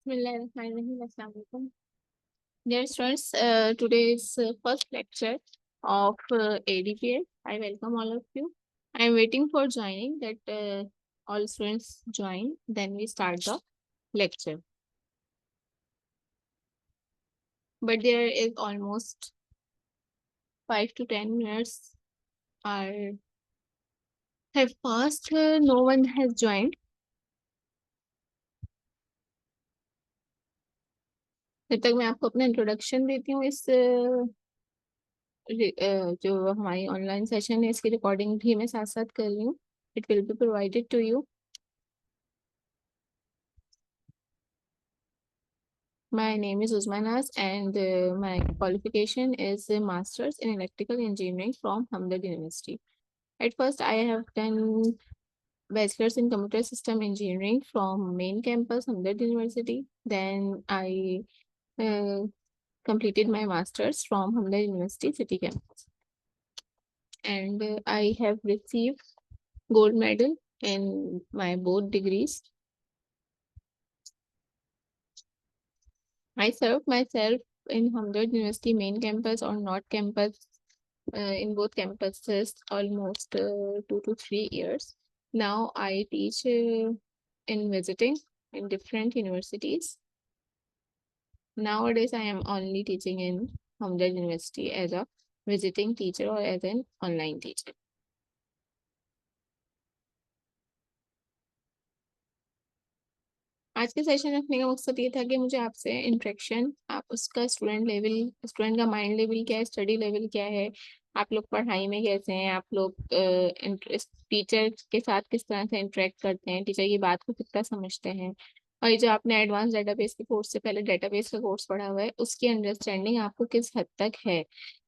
Bismillahirrahmanirrahim. Assalamu alaikum. Dear students, today is first lecture of ADPL. I welcome all of you. I am waiting for joining that all students join. Then we start the lecture. But there is almost 5 to 10 minutes are have passed. No one has joined. जब तक मैं आपको अपना introduction देती हूँ इस जो हमारी ऑनलाइन सेशन है इसकी रिकॉर्डिंग भी मैं साथ साथ कर रही हूँ. It will be provided to you. My name is Uzmanas and my qualification is a master's in electrical engineering from Hamdard University. At first, I have done bachelor's in computer system engineering from main campus Hamdard University. Then I uh, completed my master's from Hamdard University City campus. And I have received gold medal in my both degrees. I served myself in Hamdard University main campus or North campus in both campuses almost 2 to 3 years. Now I teach in visiting in different universities. Nowadays I am only teaching in Hamdard University as a visiting teacher or as an online teacher. आज के session रखने का मकसद ये था कि मुझे आपसे इंटरेक्शन, आप उसका स्टूडेंट का माइंड लेवल क्या है, स्टडी लेवल क्या है, आप लोग पढ़ाई में कैसे हैं, आप लोग टीचर के साथ किस तरह से इंटरेक्ट करते हैं, टीचर की बात को कितना समझते हैं, और ये जो आपने एडवांस डेटाबेस के कोर्स से पहले डेटाबेस का कोर्स पढ़ा हुआ है उसकी अंडरस्टैंडिंग आपको किस हद तक है.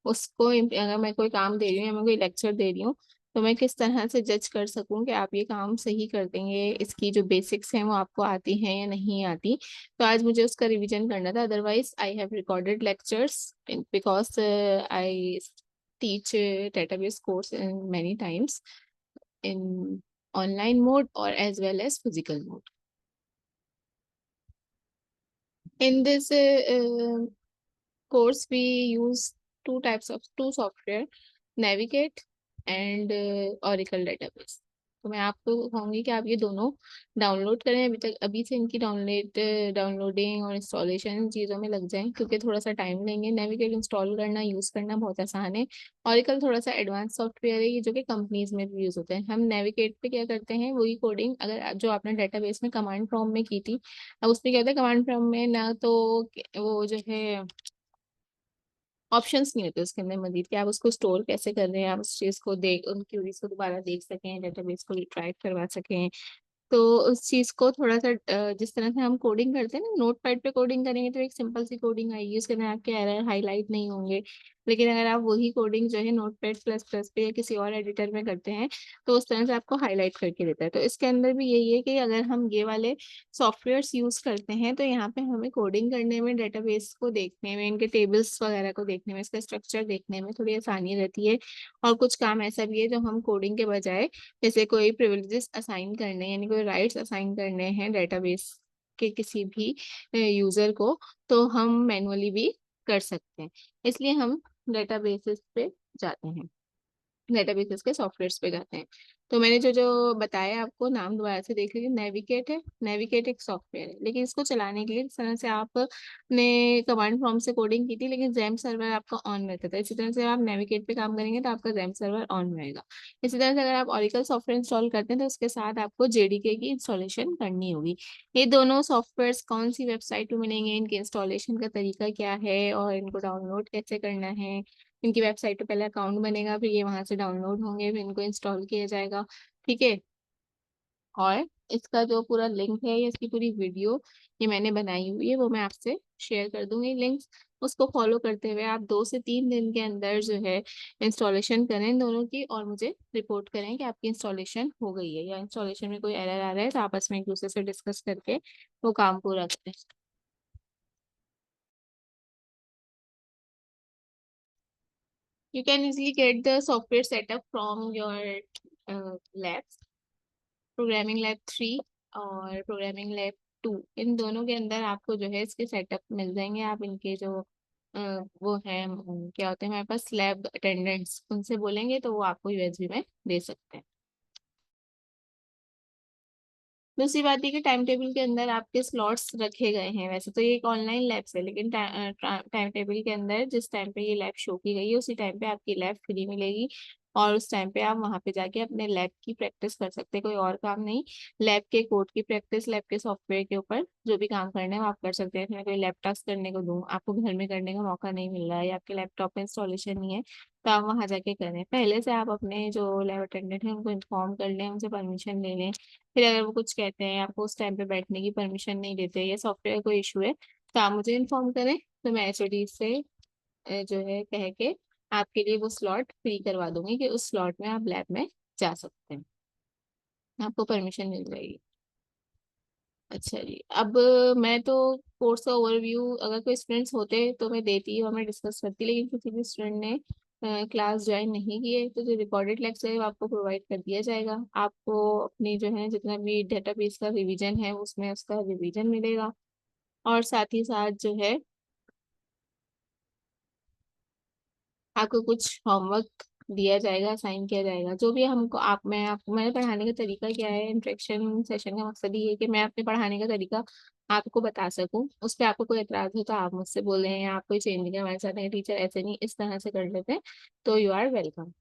उसको अगर मैं कोई काम दे रही हूँ या मैं कोई लेक्चर दे रही हूँ तो मैं किस तरह से जज कर सकूं कि आप ये काम सही कर देंगे, इसकी जो बेसिक्स हैं वो आपको आती हैं या नहीं आती. तो आज मुझे उसका रिवीजन करना था. Otherwise I have recorded lectures because I teach database course in many times in online mode or as well as physical mode. In this course we use two software, Navigate and Oracle database. तो मैं आपको कहूँगी कि आप ये दोनों download करें. अभी से इनकी डाउनलोडिंग और इंस्टॉलेशन चीज़ों में लग जाएं क्योंकि थोड़ा सा टाइम लेंगे. नेविगेट इंस्टॉल करना यूज़ करना बहुत आसान है. ऑरिकल थोड़ा सा एडवांस सॉफ्टवेयर है ये जो कि कंपनीज में भी यूज़ होते हैं. हम नेविगेट पे क्या करते हैं वही कोडिंग अगर जो आपने डेटाबेस में कमांड प्रॉम्प्ट में की थी, अब उसमें क्या होता है कमांड प्रॉम्प्ट में ना तो वो जो है ऑप्शंस नहीं होते उसके अंदर मजीद कि आप उसको स्टोर कैसे कर रहे हैं, आप उस चीज़ को देख उन क्यूरीज को दोबारा देख सकें, डेटाबेस को रिट्राइव करवा सकें. तो उस चीज को थोड़ा सा जिस तरह से हम कोडिंग करते हैं ना, नोट पैड पे कोडिंग करेंगे तो एक सिंपल सी कोडिंग आएगी, उसके अंदर आपके एरर हाईलाइट नहीं होंगे. लेकिन अगर आप वही कोडिंग जो है नोट पैड प्लस प्लस पे या किसी और एडिटर में करते हैं तो उस तरह से आपको हाईलाइट करके देता है. तो इसके अंदर भी यही है कि अगर हम ये वाले सॉफ्टवेयर्स यूज करते हैं तो यहाँ पे हमें कोडिंग करने में, डेटाबेस को देखने में, इनके टेबल्स वगैरह को देखने में, इसका स्ट्रक्चर देखने में थोड़ी आसानी रहती है. और कुछ काम ऐसा भी है जो हम कोडिंग के बजाय जैसे कोई प्रिविलेजेस असाइन करने यानी कोई राइट्स असाइन करने हैं डेटाबेस के किसी भी यूजर को तो हम मैनुअली भी कर सकते हैं. इसलिए हम डेटाबेसेस पे जाते हैं, डेटाबेसेस के सॉफ्टवेयर्स पे जाते हैं. तो मैंने जो जो बताया आपको नाम दोबारा से देख लीजिए. नेविगेट है, नेविगेट एक सॉफ्टवेयर है लेकिन इसको चलाने के लिए जिस तरह से आपने कमांड प्रॉम्प्ट से कोडिंग की थी लेकिन जैम सर्वर आपका ऑन रहता था, इसी तरह से आप नेविगेट पे काम करेंगे तो आपका जैम सर्वर ऑन रहेगा. इसी तरह से अगर आप ऑरिकल सॉफ्टवेयर इंस्टॉल करते हैं तो उसके साथ आपको जेडीके की इंस्टॉलेशन करनी होगी. ये दोनों सॉफ्टवेयर कौन सी वेबसाइट पे मिलेंगे, इनके इंस्टॉलेशन का तरीका क्या है और इनको डाउनलोड कैसे करना है, इनकी वेबसाइट पे पहले अकाउंट बनेगा फिर ये वहां से डाउनलोड होंगे फिर इनको इंस्टॉल किया जाएगा. ठीक है. और इसका जो पूरा लिंक है या इसकी पूरी वीडियो ये मैंने बनाई हुई है वो मैं आपसे शेयर कर दूंगी लिंक्स. उसको फॉलो करते हुए आप 2 से 3 दिन के अंदर जो है इंस्टॉलेशन करें इन दोनों की और मुझे रिपोर्ट करें कि आपकी इंस्टॉलेशन हो गई है या इंस्टॉलेशन में कोई एरर आ रहा है तो आपस में एक दूसरे से डिस्कस करके वो काम पूरा करें. You can easily get the software setup from your labs, Programming Lab 3 or Programming Lab 2, इन दोनों के अंदर आपको जो है इसके सेटअप मिल जाएंगे। आप इनके जो वो है क्या होते हैं हमारे पास लैब अटेंडेंट्स, उनसे बोलेंगे तो वो आपको यूएसबी में दे सकते हैं। दूसरी बात है कि टाइम टेबल के अंदर आपके स्लॉट्स रखे गए हैं। वैसे तो ये एक ऑनलाइन लैब है, लेकिन टाइम टेबल के अंदर जिस टाइम पे ये लैब शो की गई है उसी टाइम पे आपकी लैब फ्री मिलेगी, और उस टाइम पे आप वहां पे जाके अपने लैब की प्रैक्टिस कर सकते हैं। कोई और काम नहीं, लैब के कोड की प्रैक्टिस, लैब के सॉफ्टवेयर के ऊपर जो भी काम करने हैं वो आप कर सकते हैं। इसमें कोई लैब टास्क करने को दूँ, आपको घर में करने का मौका नहीं मिल रहा है या आपके लैपटॉप में इंस्टॉलेशन नहीं है, तो आप वहाँ जाके करें। पहले से आप अपने जो लैब अटेंडेंट हैं उनको इन्फॉर्म कर लें, उनसे परमिशन ले लें। फिर अगर वो कुछ कहते हैं, आपको उस टाइम पे बैठने की परमिशन नहीं देते या सॉफ्टवेयर कोई इशू है, तो आप मुझे इन्फॉर्म करें, तो मैं एचओडी से जो है कह के आपके लिए वो स्लॉट फ्री करवा दूंगी कि उस स्लॉट में आप लैब में जा सकते हैं, आपको परमिशन मिल जाएगी। अच्छा जी, अब मैं तो कोर्स का ओवरव्यू अगर कोई स्टूडेंट्स होते तो मैं देती और मैं डिस्कस करती, लेकिन किसी भी स्टूडेंट ने क्लास ज्वाइन नहीं की है तो जो रिकॉर्डेड लेक्चर है वो आपको प्रोवाइड कर दिया जाएगा। आपको अपनी जो है जितना भी डेटाबेस का रिवीजन है उसमें उसका रिवीजन मिलेगा, और साथ ही साथ जो है आपको कुछ होमवर्क दिया जाएगा, असाइन किया जाएगा। जो भी हमको आप मैं आपको मेरे पढ़ाने का तरीका क्या है, इंटरेक्शन सेशन का मकसद ये है कि मैं अपने पढ़ाने का तरीका आपको बता सकूं। उस पर आपको कोई एतराज हो तो आप मुझसे बोलें, या आप कोई चेंज करवाना चाहते हैं टीचर ऐसे नहीं इस तरह से कर लेते हैं, तो यू आर वेलकम।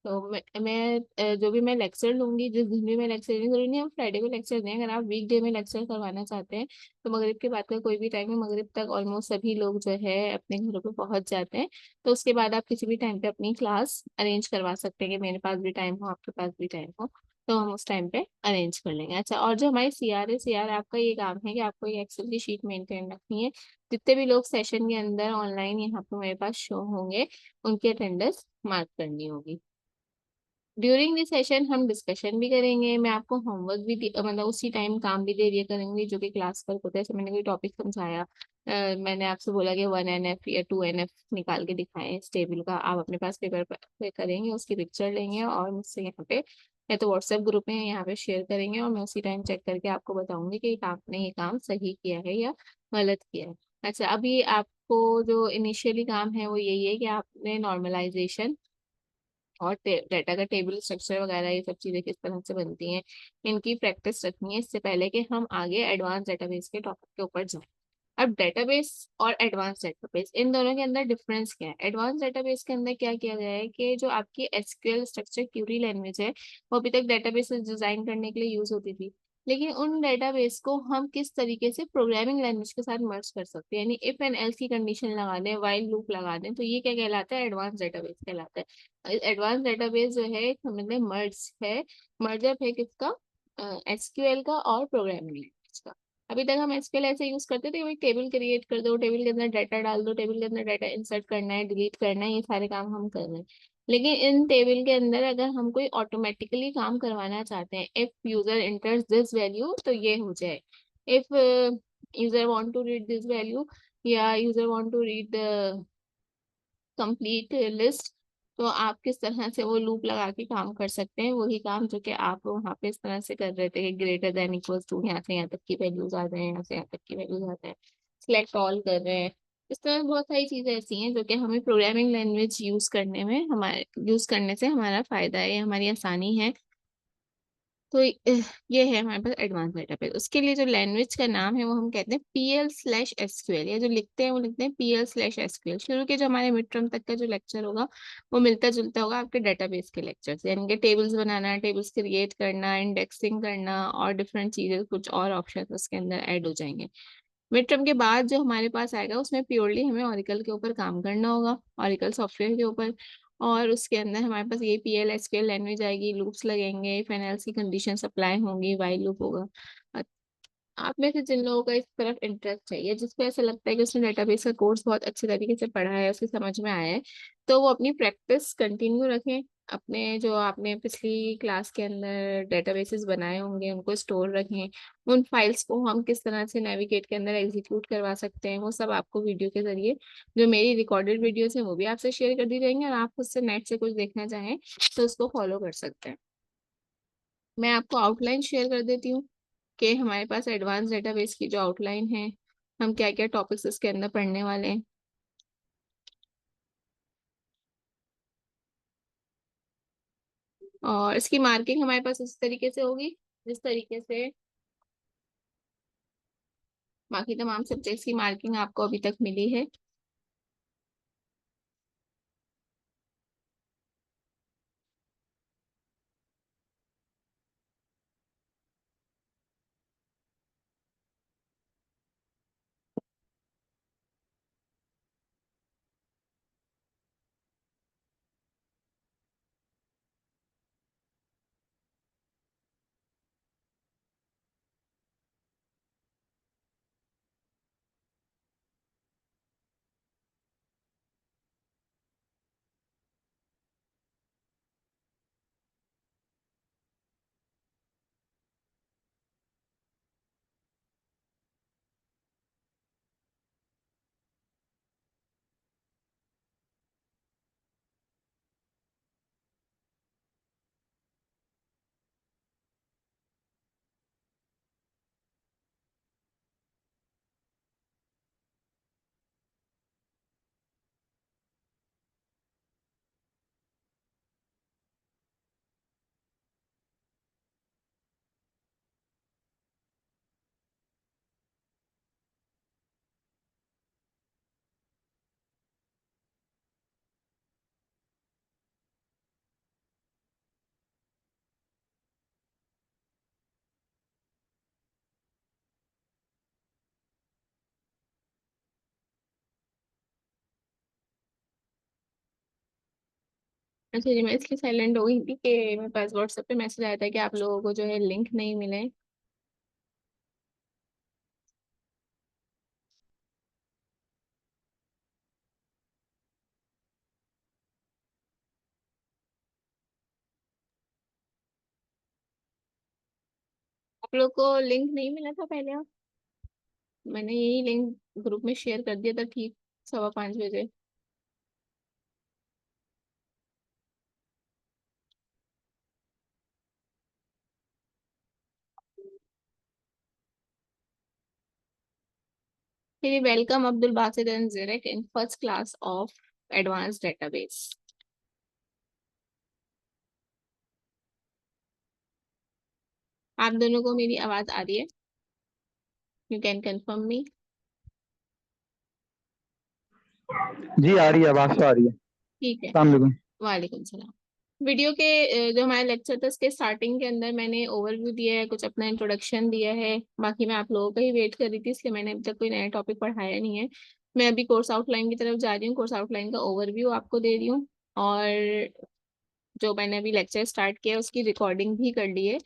तो मैं जो भी मैं लेक्चर लूंगी, जिस दिन भी मैं लेक्चर लूंगी, जरूरी नहीं हम फ्राइडे को लेक्चर दें। अगर आप वीक डे में लेक्चर करवाना चाहते हैं तो मगरिब के बाद का कोई भी टाइम है, मगरिब तक ऑलमोस्ट सभी लोग जो है अपने घरों पे पहुंच जाते हैं। तो उसके बाद आप किसी भी टाइम पे अपनी क्लास अरेंज करवा सकते हैं कि मेरे पास भी टाइम हो, आपके पास भी टाइम हो, तो हम उस टाइम पे अरेंज कर लेंगे। अच्छा, और जो हमारी सीआर है, सीआर आपका ये काम है कि आपको ये एक्सेल की शीट मेंटेन रखनी है। जितने भी लोग सेशन के अंदर ऑनलाइन यहाँ पे मेरे पास शो होंगे उनकी अटेंडेंस मार्क करनी होगी। ड्यूरिंग दिस सेशन हम डिस्कशन भी करेंगे, मैं आपको होमवर्क भी मतलब उसी टाइम काम भी दे दिया करेंगे जो कि क्लास वर्क होता है। जैसे मैंने कोई टॉपिक समझाया, मैंने आपसे बोला कि 1 NF या 2 NF निकाल के दिखाएं इस टेबल का, आप अपने पास पेपर पे करेंगे, उसकी पिक्चर लेंगे और मुझसे यहाँ पे या तो व्हाट्सएप ग्रुप में यहाँ पे शेयर करेंगे, और मैं उसी टाइम चेक करके आपको बताऊंगी कि आपने ये काम सही किया है या गलत किया है। अच्छा, अभी आपको जो इनिशियली काम है वो यही है कि आपने नॉर्मलाइजेशन और डाटा का टेबल स्ट्रक्चर वगैरह ये सब चीजें किस तरह से बनती हैं, इनकी प्रैक्टिस रखनी है इससे पहले कि हम आगे एडवांस डेटाबेस के टॉपिक के ऊपर जाएं। अब डेटाबेस और एडवांस डेटाबेस, इन दोनों के अंदर डिफरेंस क्या है? एडवांस डेटाबेस के अंदर क्या किया गया है कि जो आपकी एसक्यूएल स्ट्रक्चर क्यूरी लैंग्वेज है वो अभी तक डेटाबेस डिजाइन करने के लिए यूज होती थी, लेकिन उन डेटाबेस को हम किस तरीके से प्रोग्रामिंग लैंग्वेज के साथ मर्ज कर सकते हैं, यानी इफ एंड एल्स की कंडीशन लगा दें, वाइल लूप लगा दें, तो ये क्या कहलाता है? एडवांस डेटाबेस कहलाता है। एडवांस डेटाबेस जो है मतलब मर्ज है, मर्जअप है किसका? एसक्यूएल का और प्रोग्रामिंग लैंग्वेज का। अभी तक हम एसक्यूएल ऐसे यूज करते थे, एक टेबल क्रिएट कर दो, टेबल के अंदर डाटा डाल दो, टेबल के अंदर डाटा इंसर्ट करना है, डिलीट करना है, ये सारे काम हम कर रहे हैं। लेकिन इन टेबल के अंदर अगर हम कोई ऑटोमेटिकली काम करवाना चाहते हैं, if user enters this value तो ये हो जाए, if user want to read this value या user want to read the complete list, तो आप किस तरह से वो लूप लगा के काम कर सकते हैं, वही काम जो कि आप वहाँ पे इस तरह से कर रहे थे कि ग्रेटर देन इक्वल्स टू, यहाँ से यहाँ तक की वैल्यूज आ जाए, यहाँ से यहाँ तक की वैल्यूज आ जाए, सिलेक्ट ऑल कर रहे हैं। इस तरह बहुत सारी चीजें ऐसी हैं जो कि हमें प्रोग्रामिंग लैंग्वेज यूज करने में हमारे यूज करने से हमारा फायदा है, ये हमारी आसानी है। तो ये है हमारे पास एडवांस डेटाबेस। उसके लिए जो लैंग्वेज का नाम है वो हम कहते हैं PL/SQL, या जो लिखते हैं वो लिखते हैं PL/SQL। शुरू के जो हमारे मिड टर्म तक का जो लेक्चर होगा वो मिलता जुलता होगा आपके डेटाबेस के लेक्चर से, यानी कि टेबल्स बनाना, टेबल्स क्रिएट करना, इंडेक्सिंग करना और डिफरेंट चीजें, कुछ और ऑप्शन उसके अंदर ऐड हो जाएंगे। मिड टर्म के बाद जो हमारे पास आएगा उसमें प्योरली हमें ओरेकल के ऊपर काम करना होगा, ओरेकल सॉफ्टवेयर के ऊपर, और उसके अंदर हमारे पास ये PL/SQL लैंग्वेज आएगी, लूप्स लगेंगे, फाइनेंस की कंडीशन अप्लाई होंगी, वाइल लूप होगा। आप में से जिन लोगों का इस तरफ इंटरेस्ट है या जिसको ऐसा लगता है कि उसने डेटाबेस का कोर्स बहुत अच्छे तरीके से पढ़ा है, उसकी समझ में आया है, तो वो अपनी प्रैक्टिस कंटिन्यू रखें। अपने जो आपने पिछली क्लास के अंदर डेटाबेसेस बनाए होंगे उनको स्टोर रखें, उन फाइल्स को हम किस तरह से नेविगेट के अंदर एग्जीक्यूट करवा सकते हैं वो सब आपको वीडियो के जरिए, जो मेरी रिकॉर्डेड वीडियोस हैं वो भी आपसे शेयर कर दी जाएंगी, और आप उससे नेट से कुछ देखना चाहें तो उसको फॉलो कर सकते हैं। मैं आपको आउटलाइन शेयर कर देती हूँ। के हमारे पास एडवांस डेटाबेस की जो आउटलाइन है, हम क्या क्या टॉपिक्स इसके अंदर पढ़ने वाले हैं। और इसकी मार्किंग हमारे पास इस तरीके से होगी जिस तरीके से बाकी तमाम सब्जेक्ट्स की मार्किंग आपको अभी तक मिली है। अच्छा जी, मैं इसलिए साइलेंट हो गई थी कि मेरे पास व्हाट्सएप पे मैसेज आया था कि आप लोगों को जो है लिंक नहीं मिले। आप लोग को लिंक नहीं मिला था पहले? मैंने यही लिंक ग्रुप में शेयर कर दिया था ठीक 5:15 बजे। फिर वेलकम अब्दुल बासित एंड ज़ेरेक in first class of advance database. आप दोनों को मेरी आवाज आ रही है? You can confirm me. जी आ रही है, आवाज तो आ रही है। ठीक है। अस्सलाम वालेकुम। वालेकुम सलाम। वीडियो के जो हमारे लेक्चर था उसके स्टार्टिंग के अंदर मैंने ओवरव्यू दिया है, कुछ अपना इंट्रोडक्शन दिया है। बाकी मैं आप लोगों का ही वेट कर रही थी, इसलिए मैंने अभी तक कोई नया टॉपिक पढ़ाया नहीं है। मैं अभी कोर्स आउटलाइन की तरफ जा रही हूँ, कोर्स आउटलाइन का ओवरव्यू आपको दे रही हूँ। और जो मैंने अभी लेक्चर स्टार्ट किया है उसकी रिकॉर्डिंग भी कर ली है,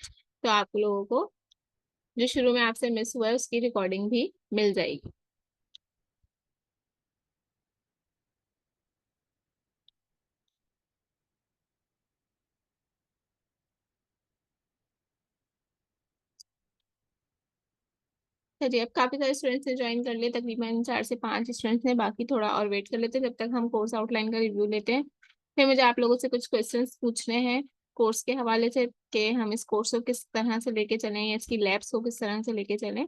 तो आप लोगों को जो शुरू में आपसे मिस हुआ है उसकी रिकॉर्डिंग भी मिल जाएगी। चलिए, अब काफी सारे स्टूडेंट्स ने ज्वाइन कर लिए, तकरीबन 4 से 5 स्टूडेंट्स ने, बाकी थोड़ा और वेट कर लेते हैं जब तक हम कोर्स आउटलाइन का रिव्यू लेते हैं। फिर मुझे आप लोगों से कुछ क्वेश्चंस पूछने हैं कोर्स के हवाले से, कि हम इस कोर्स को किस तरह से लेके चलें या इसकी लैब्स को किस तरह से लेके चलें।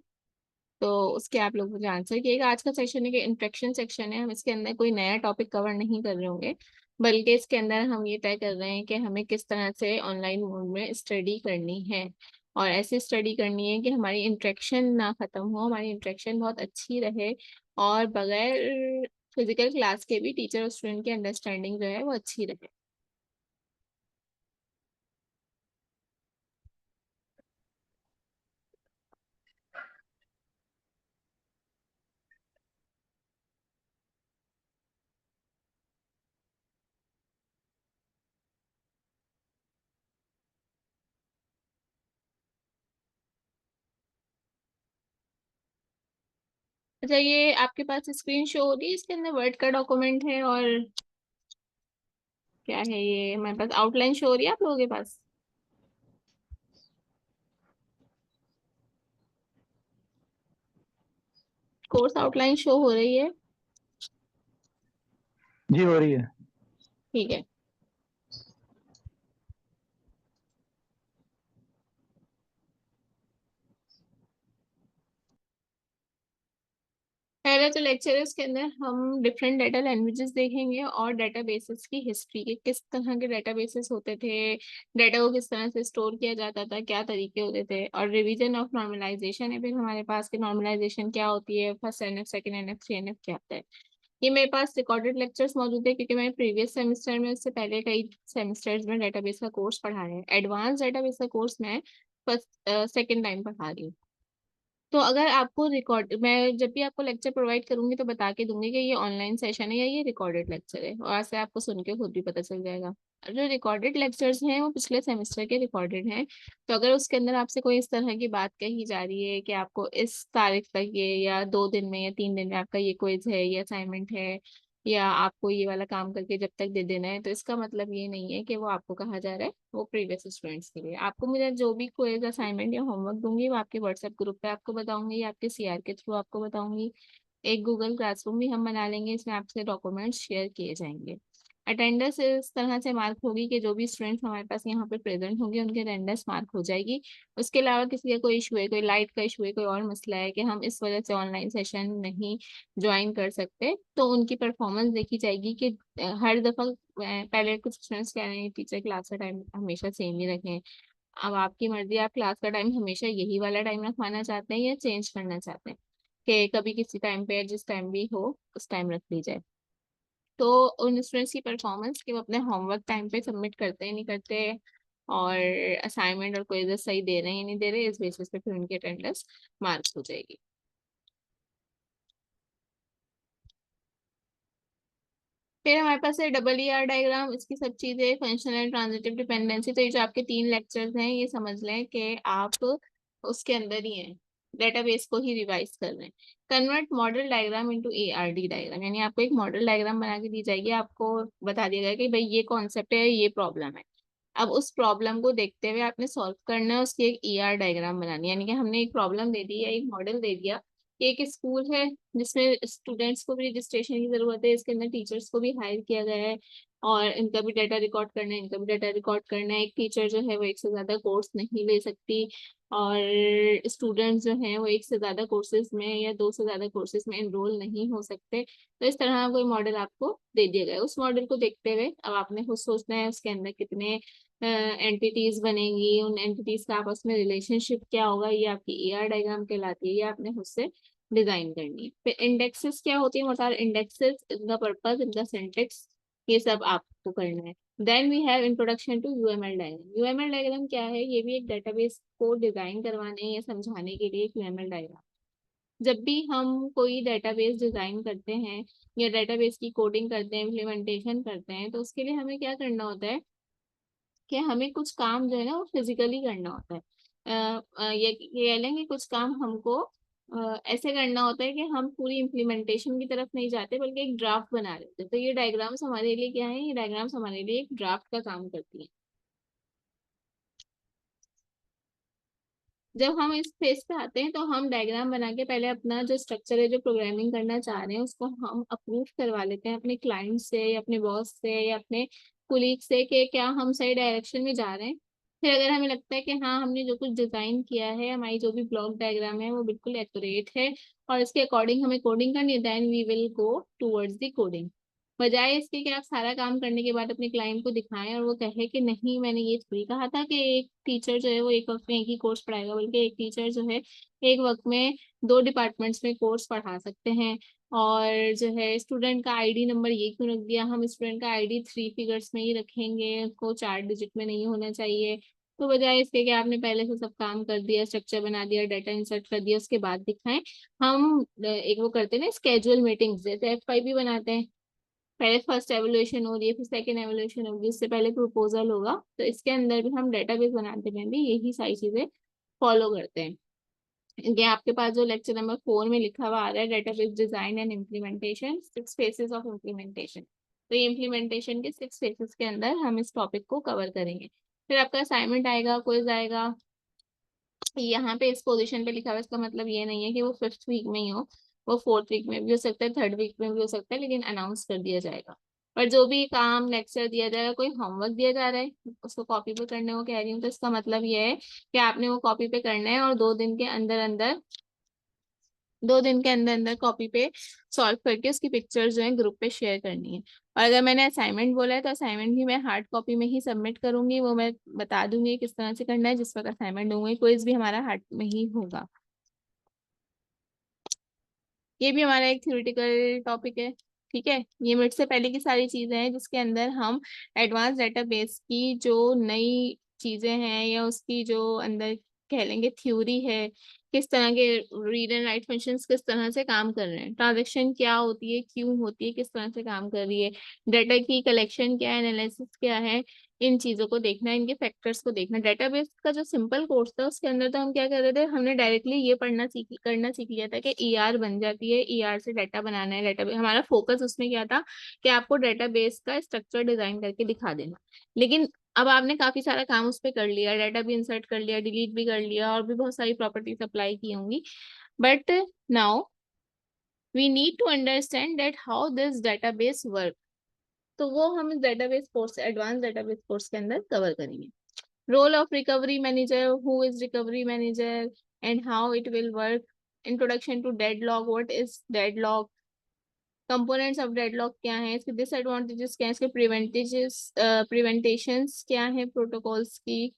तो उसके आप लोग मुझे आंसर किएगा। आज का सेक्शन है कि इंट्रोडक्शन सेक्शन है, हम इसके अंदर कोई नया टॉपिक कवर नहीं कर रहे होंगे, बल्कि इसके अंदर हम ये तय कर रहे हैं कि हमें किस तरह से ऑनलाइन मोड में स्टडी करनी है। और ऐसी स्टडी करनी है कि हमारी इंट्रैक्शन ना खत्म हो, हमारी इंट्रैक्शन बहुत अच्छी रहे, और बगैर फिजिकल क्लास के भी टीचर और स्टूडेंट की अंडरस्टैंडिंग जो है वो अच्छी रहे। अच्छा, ये आपके पास स्क्रीन शो हो रही है, इसके अंदर वर्ड का डॉक्यूमेंट है, और क्या है ये हमारे पास आउटलाइन शो हो रही है आप लोगों के पास? कोर्स आउटलाइन शो हो रही है? जी हो रही है। ठीक है। पहला जो लेक्चर है उसके अंदर हम डिफरेंट डेटा लैंग्वेजेस देखेंगे और डेटाबेसेस की हिस्ट्री के किस तरह के डेटाबेसेस होते थे, डेटा को किस तरह से स्टोर किया जाता था, क्या तरीके होते थे, और रिवीजन ऑफ नॉर्मलाइजेशन है फिर हमारे पास कि नॉर्मलाइजेशन क्या होती है, first NF, second NF, three NF क्या होता है। ये मेरे पास रिकॉर्डेड लेक्चर्स मौजूद है क्योंकि मैंने प्रीवियस सेमेस्टर में, उससे पहले कई सेमेस्टर्स में डेटाबेस का कोर्स पढ़ाया है। एडवांस डेटाबेस का कोर्स मैं फर्स्ट सेकेंड टाइम पढ़ा रही हूँ। तो अगर आपको रिकॉर्ड, मैं जब भी आपको लेक्चर प्रोवाइड करूंगी तो बता के दूंगी कि ये ऑनलाइन सेशन है या ये रिकॉर्डेड लेक्चर है, और ऐसे आपको सुन के खुद भी पता चल जाएगा। जो रिकॉर्डेड लेक्चर्स हैं वो पिछले सेमेस्टर के रिकॉर्डेड हैं। तो अगर उसके अंदर आपसे कोई इस तरह की बात कही जा रही है कि आपको इस तारीख तक ये, या 2 दिन में या 3 दिन में आपका ये क्विज है, ये असाइनमेंट है, या आपको ये वाला काम करके जब तक दे देना है, तो इसका मतलब ये नहीं है कि वो आपको कहा जा रहा है, वो प्रीवियस स्टूडेंट्स के लिए। आपको मुझे जो भी क्विज असाइनमेंट या होमवर्क दूंगी वो आपके व्हाट्सएप ग्रुप पे आपको बताऊंगी, या आपके सीआर के थ्रू आपको बताऊंगी। एक गूगल क्लासरूम भी हम बना लेंगे, इसमें आपसे डॉक्यूमेंट्स शेयर किए जाएंगे। अटेंडेंस इस तरह से मार्क होगी कि जो भी स्टूडेंट्स हमारे पास यहाँ पे प्रेजेंट होंगे उनकी अटेंडेंस मार्क हो जाएगी। उसके अलावा किसी का कोई इशू है, कोई लाइट का इशू है, कोई और मसला है कि हम इस वजह से ऑनलाइन सेशन नहीं ज्वाइन कर सकते, तो उनकी परफॉर्मेंस देखी जाएगी कि हर दफा पहले कुछ स्टूडेंट्स कह रहे हैं टीचर क्लास का टाइम हमेशा सेम ही रखें। अब आपकी मर्जी, आप क्लास का टाइम हमेशा यही वाला टाइम रखवाना चाहते हैं या चेंज करना चाहते हैं कि कभी किसी टाइम पे जिस टाइम भी हो उस टाइम रख ली जाए। तो उन स्टूडेंट्स की परफॉर्मेंस कि वो अपने होमवर्क टाइम पे सबमिट करते हैं नहीं करते, और असाइनमेंट और कोई सही दे रहे हैं या नहीं दे रहे, इस बेसिस पे फिर उनकी अटेंडेंस मार्क्स हो जाएगी। फिर हमारे पास है डबल ई आर डायग्राम, इसकी सब चीजें, फंक्शनल ट्रांजिटिव डिपेंडेंसी। तो ये जो आपके 3 लेक्चर्स हैं ये समझ लें कि आप उसके अंदर ही हैं, डेटाबेस को ही रिवाइज कर रहे हैं। Convert model diagram into A R D diagram, यानी आपको एक मॉडल डायग्राम बना के दी जाएगी, आपको बता दिया जाएगा कि भाई ये कॉन्सेप्ट है, ये प्रॉब्लम है। अब उस प्रॉब्लम को देखते हुए आपने सॉल्व करना है, उसकी एक ई आर डायग्राम बनानी है। यानी कि हमने एक प्रॉब्लम दे दी है, एक मॉडल दे दिया कि एक स्कूल है जिसमें स्टूडेंट्स को भी रजिस्ट्रेशन की जरूरत है, इसके अंदर टीचर्स को भी हायर किया गया है, और इनका भी डाटा रिकॉर्ड करना है, इनका भी डाटा रिकॉर्ड करना है। एक टीचर जो है वो एक से ज्यादा कोर्स नहीं ले सकती, और स्टूडेंट्स जो हैं वो एक से ज्यादा कोर्सेज में या 2 से ज्यादा कोर्सेज में एनरोल नहीं हो सकते। तो इस तरह का कोई मॉडल आपको दे दिया गया है। उस मॉडल को देखते हुए अब आपने खुद सोचना है उसके अंदर कितने एंटिटीज बनेंगी, उन एंटिटीज का आपस में रिलेशनशिप क्या होगा, ये आपकी एआर डायग्राम कहलाती है, ये आपने खुद से डिजाइन करनी है। फिर इंडेक्सेस क्या होती है, व्हाट आर इंडेक्सेस, इनका पर्पस, इनका सिंटेक्स, ये सब आपको करना है। Then we have introduction to UML diagram. UML diagram क्या है, ये भी एक डेटाबेस को डिजाइन करवाने या समझाने के लिए एक यूएमएल डायग्राम। जब भी हम कोई डेटाबेस डिजाइन करते हैं या डेटाबेस की कोडिंग करते हैं, इम्प्लीमेंटेशन करते हैं, तो उसके लिए हमें क्या करना होता है कि हमें कुछ काम जो है ना वो फिजिकली करना होता है। ये कह लेंगे कुछ काम हमको ऐसे करना होता है कि हम पूरी इम्प्लीमेंटेशन की तरफ नहीं जाते बल्कि एक ड्राफ्ट बना लेते हैं। तो ये डायग्राम्स हमारे लिए क्या है, ये डायग्राम्स हमारे लिए एक ड्राफ्ट का काम करती है। जब हम इस फेज पे आते हैं तो हम डायग्राम बना के पहले अपना जो स्ट्रक्चर है, जो प्रोग्रामिंग करना चाह रहे हैं, उसको हम अप्रूव करवा लेते हैं अपने क्लाइंट से या अपने बॉस से या अपने कुलीग से कि क्या हम सही डायरेक्शन में जा रहे हैं। फिर अगर हमें लगता है कि हाँ हमने जो कुछ डिजाइन किया है, हमारी जो भी ब्लॉक डायग्राम है वो बिल्कुल एक्यूरेट है और इसके अकॉर्डिंग हमें कोडिंग करनी है, then we will go towards the coding. बजाय इसके कि आप सारा काम करने के बाद अपने क्लाइंट को दिखाएं और वो कहे कि नहीं मैंने ये थोड़ी कहा था कि एक टीचर जो है वो एक वक्त में एक ही कोर्स पढ़ाएगा, बल्कि एक टीचर जो है एक वक्त में 2 डिपार्टमेंट्स में कोर्स पढ़ा सकते हैं। और जो है स्टूडेंट का आईडी नंबर ये क्यों रख दिया, हम स्टूडेंट का आईडी 3 फिगर्स में ही रखेंगे, उसको 4 डिजिट में नहीं होना चाहिए। तो बजाय इसके कि आपने पहले से सब काम कर दिया, स्ट्रक्चर बना दिया, डाटा इंसर्ट कर दिया, उसके बाद दिखाएं, हम एक वो करते हैं ना स्केजुअल मीटिंग्स, जैसे F5 भी बनाते हैं। पहले फर्स्ट एवोल्यूशन हो रही है, फिर सेकंड एवोल्यूशन होगी, उससे पहले प्रपोजल होगा। तो इसके अंदर भी हम डेटाबेस बनाते में भी यही सारी चीजें फॉलो करते हैं। ये आपके पास जो लेक्चर नंबर 4 में लिखा हुआ आ रहा है, database design and implementation, 6 faces of implementation. तो ये इम्प्लीमेंटेशन के 6 फेसेस के अंदर हम इस टॉपिक को कवर करेंगे। फिर आपका असाइनमेंट आएगा, क्विज आएगा। यहाँ पे इस पोजीशन पे लिखा हुआ है, इसका मतलब ये नहीं है कि वो 5th वीक में ही हो, वो 4th वीक में भी हो सकता है, 3rd वीक में भी हो सकता है, लेकिन अनाउंस कर दिया जाएगा। पर जो भी काम लेक्चर दिया जाएगा, कोई होमवर्क दिया जा रहा है उसको कॉपी पे करने को कह रही हूँ, तो इसका मतलब ये है कि आपने वो कॉपी पे करना है और 2 दिन के अंदर अंदर 2 दिन के अंदर अंदर कॉपी पे सॉल्व करके उसकी पिक्चर्स जो है ग्रुप पे शेयर करनी है। और अगर मैंने असाइनमेंट बोला है तो असाइनमेंट भी मैं हार्ड कॉपी में ही सबमिट करूंगी, वो मैं बता दूंगी किस तरह से करना है जिस वक्त असाइनमेंट दूंगी। क्विज भी हमारा हार्ड में ही होगा। ये भी हमारा एक थ्योरेटिकल टॉपिक है। ठीक है, ये मिड से पहले की सारी चीजें हैं जिसके अंदर हम एडवांस डेटाबेस की जो नई चीजें हैं या उसकी जो अंदर कह लेंगे थ्योरी है, किस तरह के रीड एंड राइट फंक्शंस किस तरह से काम कर रहे हैं, ट्रांजैक्शन क्या होती है, क्यों होती है, किस तरह से काम कर रही है, डाटा की कलेक्शन क्या है, एनालिसिस क्या है, इन चीजों को देखना, इनके फैक्टर्स को देखना। डेटाबेस का जो सिंपल कोर्स था उसके अंदर तो हम क्या कर रहे थे, हमने डायरेक्टली ये करना सीख लिया था कि ईआर बन जाती है, ईआर से डाटा बनाना है। डाटाबेस हमारा फोकस उसमें क्या था कि आपको डेटाबेस का स्ट्रक्चर डिजाइन करके दिखा देना। लेकिन अब आपने काफी सारा काम उस पर कर लिया, डाटा भी इंसर्ट कर लिया, डिलीट भी कर लिया, और भी बहुत सारी प्रॉपर्टीज अप्लाई की होंगी। But now we need to understand that how this database work. तो वो हम इस database course, advance database course के अंदर कवर करेंगे। Role of recovery manager, who is recovery manager and how it will work, introduction to deadlock, what is deadlock, components of deadlock क्या है, इसके disadvantages क्या है, इसके preventations क्या है प्रोटोकॉल्स की।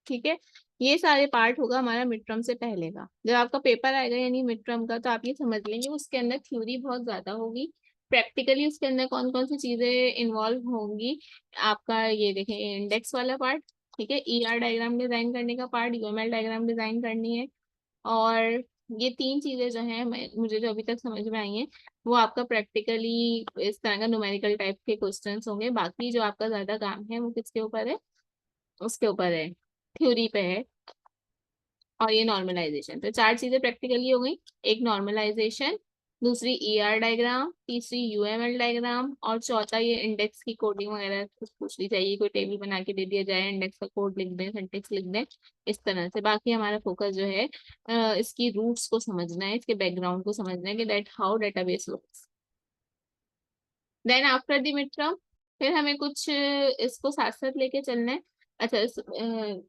ठीक है, ये सारे पार्ट होगा हमारा मिड टर्म से पहले का। जब आपका पेपर आएगा यानी मिड टर्म का, तो आप ये समझ लेंगे उसके अंदर थ्योरी बहुत ज्यादा होगी, प्रैक्टिकली उसके अंदर कौन कौन सी चीजें इन्वॉल्व होंगी। आपका ये देखें इंडेक्स वाला पार्ट, ठीक है, ईआर डायग्राम डिजाइन करने का पार्ट, यूएमएल डायग्राम डिजाइन करनी है, और ये 3 चीजें जो हैं मुझे जो अभी तक समझ में आई हैं, वो आपका प्रैक्टिकली इस तरह का न्यूमेरिकल टाइप के क्वेश्चंस होंगे। बाकी जो आपका ज्यादा काम है वो किसके ऊपर है, उसके ऊपर है, थ्योरी पे है। और ये नॉर्मलाइजेशन, तो 4 चीजें प्रैक्टिकली हो गई। एक नॉर्मलाइजेशन, दूसरी ईआर डायग्राम, तीसरी यूएमएल डायग्राम, और चौथा ये इंडेक्स की कोडिंग वगैरह कुछ पूछ ली जाएगी, कोई टेबल बना के दे दिया जाए, इंडेक्स का कोड लिख दें, सिंटेक्स लिख दें, इस तरह से। बाकी हमारा फोकस जो है इसकी रूट्स को समझना है, इसके बैकग्राउंड को समझना है कि that how database works. Then after the mid term फिर हमें कुछ इसको साथ साथ लेके चलना है। अच्छा,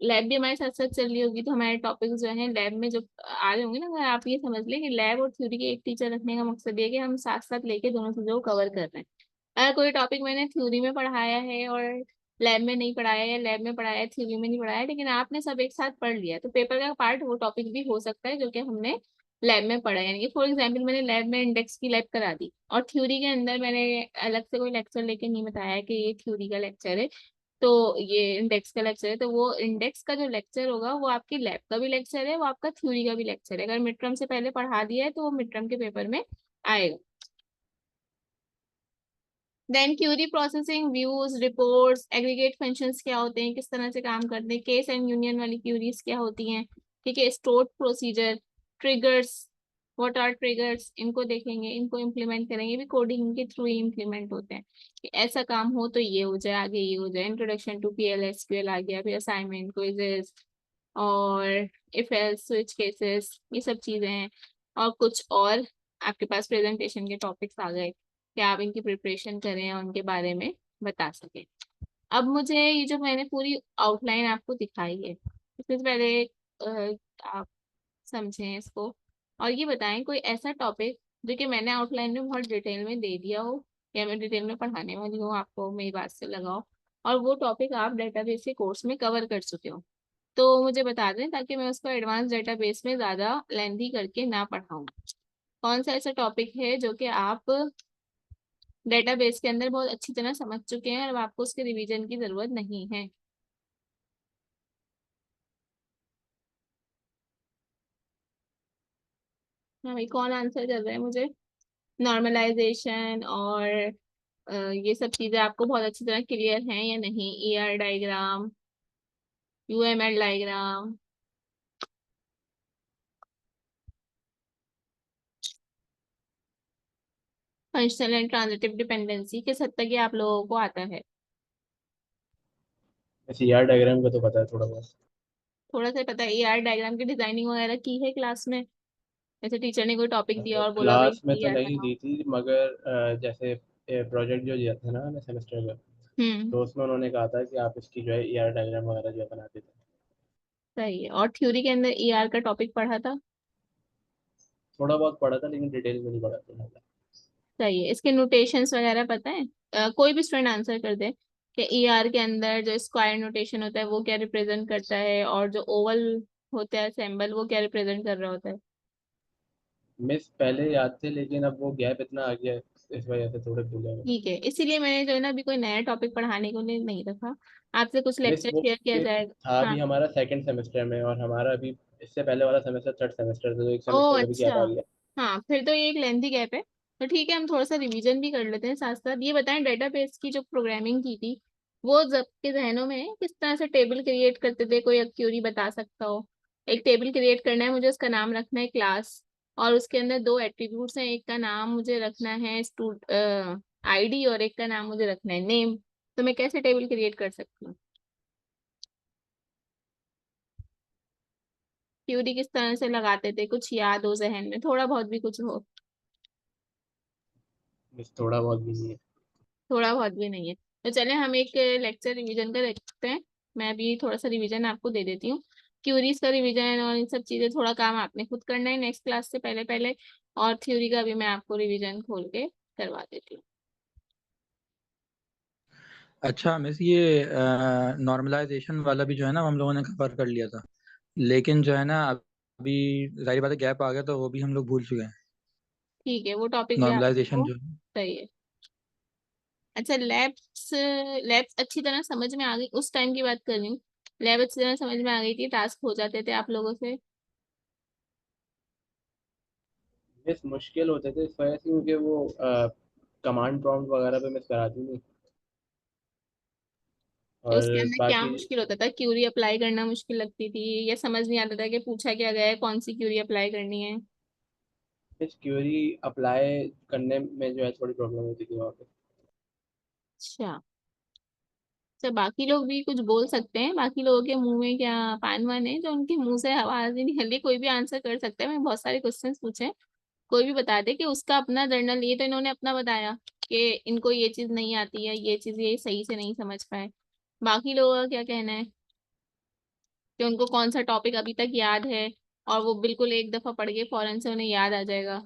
लैब भी हमारे साथ साथ चल रही होगी, तो हमारे टॉपिक जो है लैब में जो आ रहे होंगे ना, अगर आप ये समझ लें कि लैब और थ्योरी के एक टीचर रखने का मकसद ये है कि हम साथ साथ लेके दोनों चीजों को कवर कर रहे हैं। अगर कोई टॉपिक मैंने थ्योरी में पढ़ाया है और लैब में नहीं पढ़ाया, या लैब में पढ़ाया है थ्योरी में नहीं पढ़ाया, लेकिन आपने सब एक साथ पढ़ लिया, तो पेपर का पार्ट वो टॉपिक भी हो सकता है जो कि हमने लैब में पढ़ा है। यानी कि फॉर एग्जाम्पल मैंने लैब में इंडेक्स की लैब करा दी, और थ्योरी के अंदर मैंने अलग से कोई लेक्चर लेके नहीं बताया कि ये थ्योरी का लेक्चर है, तो ये इंडेक्स का लेक्चर है, तो वो इंडेक्स का जो लेक्चर होगा वो आपकी लैब का भी लेक्चर है, वो आपका थ्योरी का भी लेक्चर है। अगर मिड टर्म से पहले पढ़ा दिया है तो वो मिड टर्म के पेपर में आएगा। Then query processing, views, reports, aggregate functions क्या होते हैं, किस तरह से काम करते हैं, केस एंड यूनियन वाली क्यूरीज क्या होती हैं, ठीक है, stored procedure, triggers, what are triggers, इनको देखेंगे, इनको इम्प्लीमेंट करेंगे, भी कोडिंग के थ्रू ही इम्प्लीमेंट होते हैं कि ऐसा काम हो तो ये हो जाए, आगे ये हो जाए। इंट्रोडक्शन टू पीएल एसक्यूएल आ गया, फिर असाइनमेंट, क्विजेस, और इफ एल्स स्विच केसेस, ये सब चीजें हैं। और कुछ और आपके पास प्रेजेंटेशन के टॉपिक्स आ गए कि आप इनकी प्रिपरेशन करें और उनके बारे में बता सकें। अब मुझे ये जो मैंने पूरी आउटलाइन आपको दिखाई है, इससे पहले आप समझें इसको, और ये बताएं कोई ऐसा टॉपिक जो कि मैंने आउटलाइन में बहुत डिटेल में दे दिया हो, या मैं डिटेल में पढ़ाने वाली हूँ आपको, मेरी बात से लगाओ, और वो टॉपिक आप डेटाबेस के कोर्स में कवर कर चुके हो, तो मुझे बता दें ताकि मैं उसको एडवांस डेटाबेस में ज़्यादा लेंथी करके ना पढ़ाऊँ। कौन सा ऐसा टॉपिक है जो कि आप डेटाबेस के अंदर बहुत अच्छी तरह समझ चुके हैं और अब आपको उसके रिवीजन की जरूरत नहीं है। हाँ भाई, कौन आंसर कर रहा है मुझे। नॉर्मलाइजेशन और ये सब चीजें आपको बहुत अच्छी तरह क्लियर हैं या नहीं, ER diagram, UML diagram. Functional and transitive dependency किस हद तक ये आप लोगों को आता है। ऐसे यार डायग्राम का तो पता है थोड़ा बहुत। थोड़ा सा पता है, ईआर डायग्राम की डिजाइनिंग वगैरह की है क्लास में, जैसे टीचर ने कोई टॉपिक दिया और बोला भाई क्लास में तो ईआर नहीं बनाओ। दी थी, मगर जैसे प्रोजेक्ट जो दिया था ना सेमेस्टर में, हम्म। तो उसमें उन्होंने कहा था कि आप इसकी जो है ईआर डायग्राम वगैरह जो है बनाते थे। सही है, और थ्योरी के अंदर ईआर का टॉपिक पढ़ा था। थोड़ा बहुत पढ़ा था लेकिन डिटेल में नहीं पढ़ा था ज़्यादा। सही है। इसके नोटेशंस वगैरह पता है? कोई भी स्टूडेंट आंसर कर दे कि ईआर के अंदर जो स्क्वायर नोटेशन होता है वो क्या रिप्रेजेंट करता है, और जो ओवल होता है सिंबल वो क्या रिप्रेजेंट कर रहा होता है। मिस पहले याद थे लेकिन अब वो गैप इतना आ गया है, इस वजह से थोड़े भूल गए। ठीक है, इसीलिए मैंने जो है ना अभी कोई नया टॉपिक पढ़ाने को नहीं रखा। आपसे कुछ मिस लेक्चर वो शेयर किया एक जाएगा। था हाँ। भी हमारा सेकंड सेमेस्टर में, और हमारा अभी इससे पहले वाला सेमेस्टर थर्ड सेमेस्टर था, तो एक ओ सेमेस्टर का भी अच्छा। गैप आ गया। हाँ फिर तो ये एक लेंथी गैप है। तो ठीक है, हम थोड़ा सा रिवीजन भी कर लेते हैं साथ साथ। ये बताएं, डेटाबेस की जो प्रोग्रामिंग की थी वो सबके जहनों में है? किस तरह से टेबल क्रिएट करते थे, कोई क्यूरी बता सकता हो? एक टेबल क्रिएट करना है मुझे, उसका नाम रखना है क्लास, और उसके अंदर दो एट्रीब्यूट्स हैं, एक का नाम मुझे रखना है आईडी, और एक का नाम मुझे रखना है नेम। तो मैं कैसे टेबल क्रिएट कर सकती हूँ? क्यूरी किस तरह से लगाते थे, कुछ याद हो जहन में, थोड़ा बहुत भी कुछ हो? मिस थोड़ा बहुत भी नहीं है। थोड़ा बहुत भी नहीं है? तो चले हम एक लेक्चर रिवीजन का रखते हैं। मैं भी थोड़ा सा रिवीजन आपको दे देती हूँ। क्यूरीज का रिवीजन और इन सब चीजें थोड़ा काम आपने खुद करना है नेक्स्ट क्लास से पहले पहले। और थ्योरी का भी मैं आपको रिवीजन खोल के करवा देती हूँ। अच्छा मिस, ये नॉर्मलाइजेशन वाला भी जो है ना हम लोगों ने कवर कर लिया था, लेकिन जो है ना अभी जाहिर बात है गैप आ गया तो वो भी हम लोग भूल चुके हैं। ठीक है, वो टॉपिक भी नॉर्मलाइजेशन आपको जो है। सही है। अच्छा, लैब्स लैब्स अच्छी तरह समझ में आ गई, उस टाइम की बात कर रही हूँ। लैब अच्छी तरह समझ में आ गई थी, टास्क हो जाते थे आप लोगों से? मिस मुश्किल होते थे इस वजह से क्योंकि वो कमांड प्रॉम्प्ट वगैरह पे मिस कराती नहीं। तो उसके और अंदर क्या बाकी मुश्किल होता था? क्यूरी अप्लाई करना मुश्किल लगती थी, या समझ नहीं आता था कि पूछा क्या गया है, कौन सी क्यूरी अप्लाई करनी है? मिस क्यूरी अप्लाई करने में जो है थोड़ी प्रॉब्लम होती थी वहाँ पे। अच्छा। अच्छा, बाकी लोग भी कुछ बोल सकते हैं? बाकी लोगों के मुंह में क्या पान वान है जो उनके मुंह से आवाज ही नहीं निकल रही? कोई भी आंसर कर सकता है, मैं बहुत सारे क्वेश्चन पूछे। कोई भी बता दे कि उसका अपना जर्नल, ये तो इन्होंने अपना बताया कि इनको ये चीज नहीं आती है, ये चीज ये सही से नहीं समझ पाए। बाकी लोगों का क्या कहना है कि उनको कौन सा टॉपिक अभी तक याद है और वो बिल्कुल एक दफा पढ़ के फौरन से उन्हें याद आ जाएगा?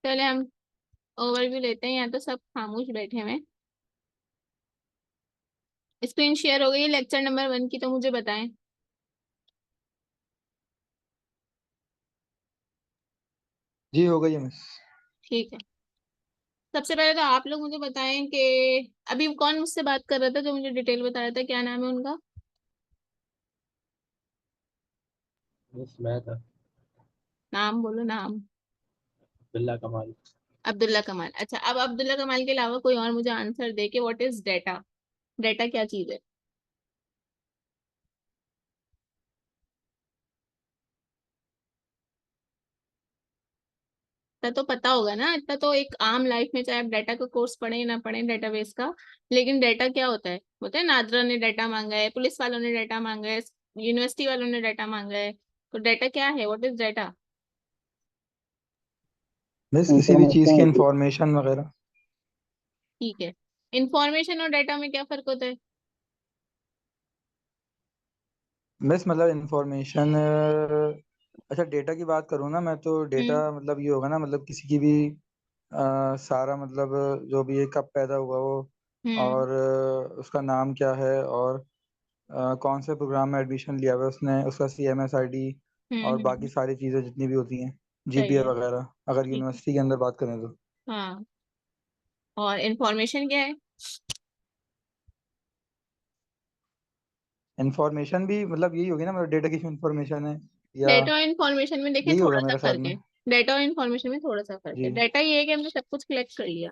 चले हम ओवरव्यू लेते हैं, यहाँ तो सब खामोश बैठे हुए हैं। स्क्रीन शेयर हो गई है लेक्चर नंबर 1 की, तो मुझे बताएं। जी हो गई है मिस। ठीक है। सबसे पहले तो आप लोग मुझे बताएं कि अभी कौन मुझसे बात कर रहा था जो मुझे डिटेल बता रहा था, क्या नाम है उनका? मिस मैं था नाम बोलो, नाम। बिल्ला कमाल। अब्दुल्ला कमाल। अच्छा, अब अब्दुल्ला कमाल के अलावा कोई और मुझे आंसर दे कि व्हाट इज डेटा। डेटा क्या चीज है? इतना तो पता होगा ना, इतना तो एक आम लाइफ में चाहे आप डाटा का कोर्स पढ़े ना पढ़े डेटाबेस का, लेकिन डाटा क्या होता है नादरा ने डाटा मांगा है, पुलिस वालों ने डाटा मांगा है, यूनिवर्सिटी वालों ने डाटा मांगा है। तो डाटा क्या है, व्हाट इज डाटा? मिस किसी भी चीज़ की इंफॉर्मेशन वगैरह। ठीक है। इंफॉर्मेशन और डाटा में क्या फर्क होता है? मिस मतलब इंफॉर्मेशन, अच्छा डेटा की बात करूँ ना मैं तो हम्म। डेटा मतलब ये होगा ना, मतलब किसी की भी सारा मतलब जो भी ये कब पैदा हुआ वो, हम्म। और उसका नाम क्या है, और कौन से प्रोग्राम में एडमिशन लिया हुआ है उसने, उसका CMS ID, और बाकी हम्म। सारी चीज़ें जितनी भी होती हैं, सही GPA है। वगैरह, अगर ठीक है। यूनिवर्सिटी के अंदर बात करें तो। हाँ। और इंफॉर्मेशन क्या है? इंफॉर्मेशन भी मतलब यही होगी ना, मतलब डेटा की इंफॉर्मेशन है, या डेटा और इंफॉर्मेशन में देखें यही थोड़ा होगा सा मेरे ख्याल फर्क में। है। डेटा और इंफॉर्मेशन में थोड़ा सा फर्क है। जी। डेटा ये है कि हमने सब कुछ कलेक्ट कर लिया।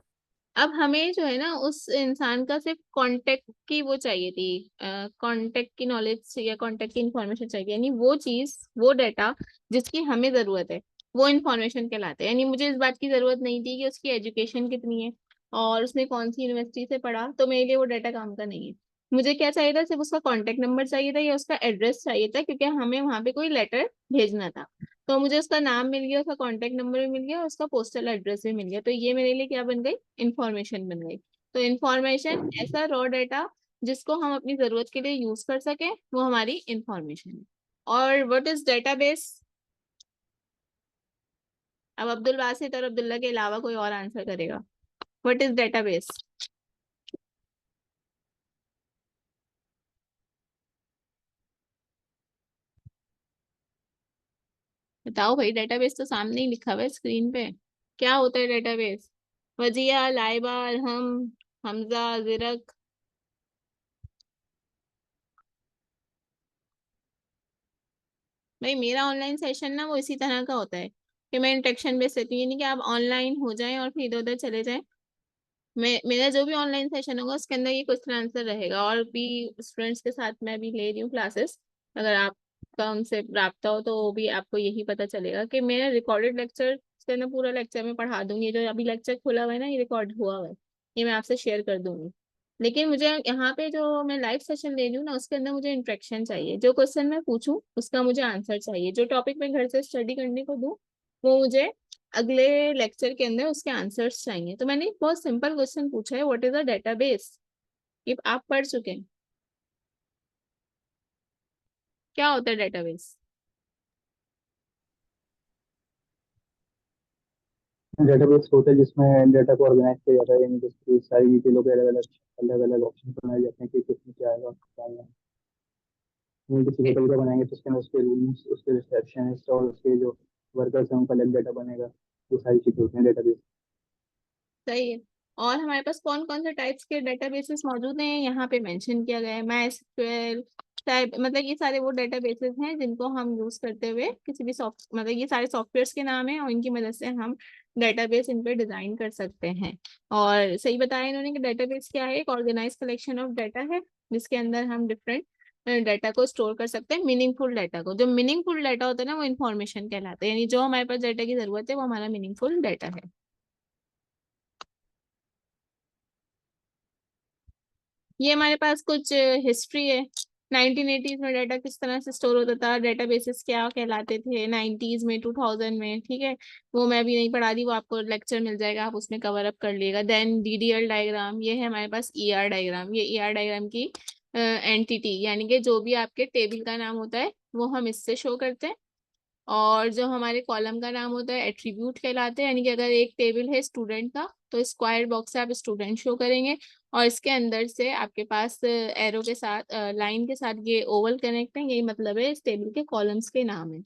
अब हमें जो है ना उस इंसान का सिर्फ कांटेक्ट की वो चाहिए थी, कांटेक्ट की नॉलेज या कांटेक्ट की इंफॉर्मेशन चाहिए, यानी वो चीज, वो डाटा जिसकी हमें जरूरत है, वो इंफॉर्मेशन कहलाते हैं। यानी मुझे इस बात की जरूरत नहीं थी कि उसकी एजुकेशन कितनी है और उसने कौन सी यूनिवर्सिटी से पढ़ा, तो मेरे लिए वो डाटा काम का नहीं है। मुझे क्या चाहिए था, सिर्फ उसका कांटेक्ट नंबर चाहिए था या उसका एड्रेस चाहिए था, क्योंकि हमें वहां पे कोई लेटर भेजना था। तो मुझे उसका नाम मिल गया, उसका कॉन्टेक्ट नंबर भी मिल गया और उसका पोस्टल एड्रेस भी मिल गया। तो ये मेरे लिए क्या बन गई, इंफॉर्मेशन बन गई। तो इंफॉर्मेशन ऐसा रॉ डाटा जिसको हम अपनी जरूरत के लिए यूज कर सकें, वो हमारी इंफॉर्मेशन है। और व्हाट इज डेटाबेस? अब अब्दुल बासित और अब्दुल्ला के अलावा कोई और आंसर करेगा। What is database? बताओ भाई, डेटाबेस तो सामने ही लिखा हुआ है स्क्रीन पे। क्या होता है डेटाबेस? वजिया, लाइबा, हम, हमजा, जिरक। भाई मेरा ऑनलाइन सेशन ना वो इसी तरह का होता है कि मैं इंटरेक्शन बेस्ड रहती हूँ, ये नहीं कि आप ऑनलाइन हो जाएं और फिर इधर उधर चले जाएं। मैं, मेरा जो भी ऑनलाइन सेशन होगा उसके अंदर ये क्वेश्चन आंसर रहेगा, और भी स्टूडेंट्स के साथ मैं भी ले रही हूँ क्लासेस। अगर आपका उनसे रब्ता हो तो वो भी आपको यही पता चलेगा कि मेरा रिकॉर्डेड लेक्चर के अंदर पूरा लेक्चर मैं पढ़ा दूंगी। जो अभी लेक्चर खुला हुआ है ना, ये रिकॉर्ड हुआ हुआ है, ये मैं आपसे शेयर कर दूंगी। लेकिन मुझे यहाँ पे जो मैं लाइव सेशन ले रही हूँ ना, उसके अंदर मुझे इंटरेक्शन चाहिए। जो क्वेश्चन मैं पूछूं उसका मुझे आंसर चाहिए। जो टॉपिक मैं घर से स्टडी करने को दूं, वो मुझे अगले लेक्चर के अंदर उसके आंसर्स चाहिए। तो मैंने एक बहुत सिंपल क्वेश्चन पूछा है, व्हाट इज अ डेटाबेस? ये आप पढ़ चुके हैं। क्या होता है डेटाबेस? डेटाबेस होता है जिसमें डाटा को ऑर्गेनाइज किया जाता है, यानी जिसकी सारी डिटेलों के अलग अलग ऑप्शन बनाए जाते हैं कि किसमें क्या आएगा क्या आएगा। यानी किसी होटल का बनाएंगे तो उसके अंदर उसके रूम्स, उसके रिसेप्शनिस्ट और उसके जो वर्कर्स हैं उनका अलग डाटा बनेगा। ये सारी चीजें होती हैं डेटाबेस। सही है। और हमारे पास कौन कौन से टाइप्स के डेटाबेसेस मौजूद हैं यहाँ पे मेंशन किया गया है। MySQL टाइप, मतलब ये सारे वो डेटाबेसेस हैं जिनको हम यूज करते हुए किसी भी सॉफ्ट, मतलब ये सारे सॉफ्टवेयर्स के नाम हैं और इनकी मदद से हम डेटाबेस इन पे डिजाइन कर सकते हैं। और सही बताया इन्होंने कि डेटाबेस क्या है, एक ऑर्गेनाइज कलेक्शन ऑफ डाटा है जिसके अंदर हम डिफरेंट डाटा को स्टोर कर सकते हैं। मीनिंगफुल डाटा को, जो मीनिंगफुल डाटा होता है ना, वो इन्फॉर्मेशन कहलाता है। यानी जो हमारे पास डाटा की जरूरत है वो हमारा मीनिंगफुल डाटा है। ये हमारे पास कुछ हिस्ट्री है। 1980s में डाटा किस तरह से स्टोर होता था, डेटाबेसेस क्या कहलाते थे 90s में, 2000 में, ठीक है। वो मैं अभी नहीं पढ़ा रही, वो आपको लेक्चर मिल जाएगा, आप उसमें कवर अप कर लिएगा। देन DDL डायग्राम, ये है हमारे पास ER डायग्राम। ये ER डायग्राम की एंटिटी, यानी कि जो भी आपके टेबल का नाम होता है वो हम इससे शो करते हैं। और जो हमारे कॉलम का नाम होता है एट्रीब्यूट कहलाते हैं, यानी कि अगर एक टेबल है स्टूडेंट का तो स्क्वायर बॉक्स से आप स्टूडेंट शो करेंगे, और इसके अंदर से आपके पास एरो के साथ, लाइन के साथ ये ओवल कनेक्ट है, यही मतलब है इस टेबल के कॉलम्स के नाम है।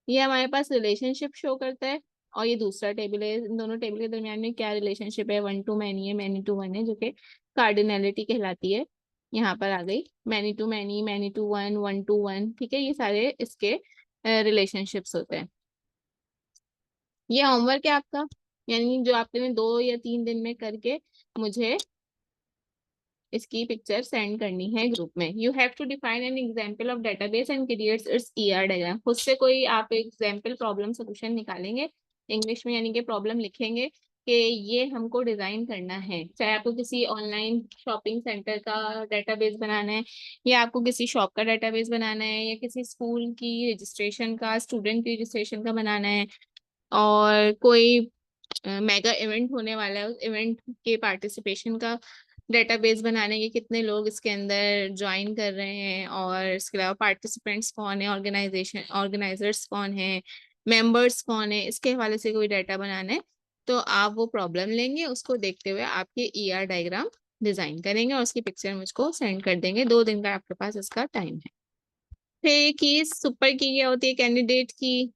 ये हमारे पास रिलेशनशिप शो करता है। और ये दूसरा टेबल है, इन दोनों टेबल के दरमियान में क्या रिलेशनशिप है, 1 to many है, many to 1 है, जो कि कार्डिनलिटी कहलाती है। यहाँ पर आ गई many to many, many to 1, 1 to 1, ठीक है। ये सारे इसके रिलेशनशिप्स होते हैं। ये होमवर्क है आपका, यानी जो आपने 2 या 3 दिन में करके मुझे इसकी पिक्चर सेंड करनी है ग्रुप में। You have to define an example of database and creates its ER diagram. खुद से कोई आप एग्जांपल प्रॉब्लम सोल्यूशन निकालेंगे इंग्लिश में, यानी कि प्रॉब्लम लिखेंगे कि ये हमको डिजाइन करना है। चाहे आपको किसी ऑनलाइन शॉपिंग सेंटर का डेटाबेस बनाना है, या आपको किसी शॉप का डेटाबेस बनाना है, या किसी स्कूल की रजिस्ट्रेशन का, स्टूडेंट की रजिस्ट्रेशन का बनाना है, और कोई मेगा इवेंट होने वाला है, उस इवेंट के पार्टिसिपेशन का डेटाबेस बनाने के कितने लोग इसके अंदर ज्वाइन कर रहे हैं, और इसके अलावा पार्टिसिपेंट्स कौन है, ऑर्गेनाइजेशन ऑर्गेनाइजर्स कौन है, मेंबर्स कौन है, इसके हवाले से कोई डाटा बनाना है, तो आप वो प्रॉब्लम लेंगे, उसको देखते हुए आपके ER डायग्राम डिजाइन करेंगे और उसकी पिक्चर मुझको सेंड कर देंगे। 2 दिन का आपके पास इसका टाइम है। फिर की सुपर की क्या होती है, कैंडिडेट की,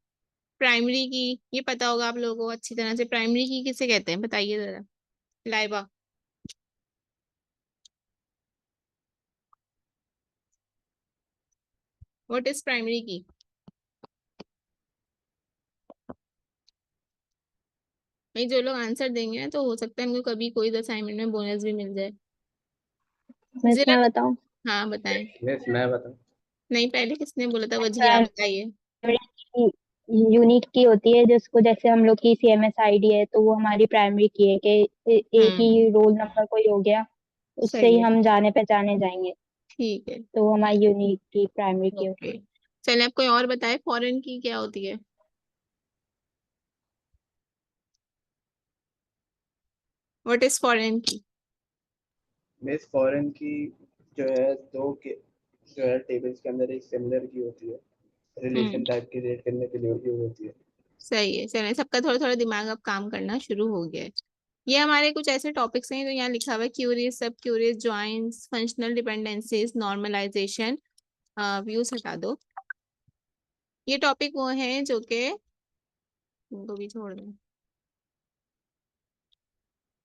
प्राइमरी की, ये पता होगा आप लोगों को अच्छी तरह से। प्राइमरी की किसे कहते हैं बताइए जरा, लाइबा। व्हाट इज प्राइमरी की? भाई जो लोग आंसर देंगे ना, तो हो सकता है उनको कभी कोई असाइनमेंट में बोनस भी मिल जाए। मिस जरा, मैं बताऊं? हाँ बताएं। यस मैं बताऊँ। नहीं, पहले किसने बोला था, वजिया आप बताइए। प्राइमरी की यूनिक की होती है, जिसको जैसे हम लोग की CMS ID है तो वो हमारी प्राइमरी की है कि एक हम्म, ही रोल नंबर कोई हो गया, उससे सही ही है, हम जाने पहचाने जाएंगे। ठीक है, तो वो हमारी यूनिक की प्राइमरी की होती ओके। है। चलिए, आप कोई और बताए, फॉरेन की क्या होती है? व्हाट इज फॉरेन की? मिस फॉरेन की जो है दो के जो है टेबल्स के अंदर एक सिमिलर की होती है, रिलेशन टाइप की रेट करने के लिए यूज होती है। सही है, चलिए सबका थोड़ा थोड़ा दिमाग अब काम करना शुरू हो गया है। ये हमारे कुछ ऐसे टॉपिक्स हैं जो यहाँ लिखा हुआ है, queries, sub queries, joins, functional dependencies, normalisation, views हटा दो। ये टॉपिक वो हैं जो कि इनको भी छोड़ दें,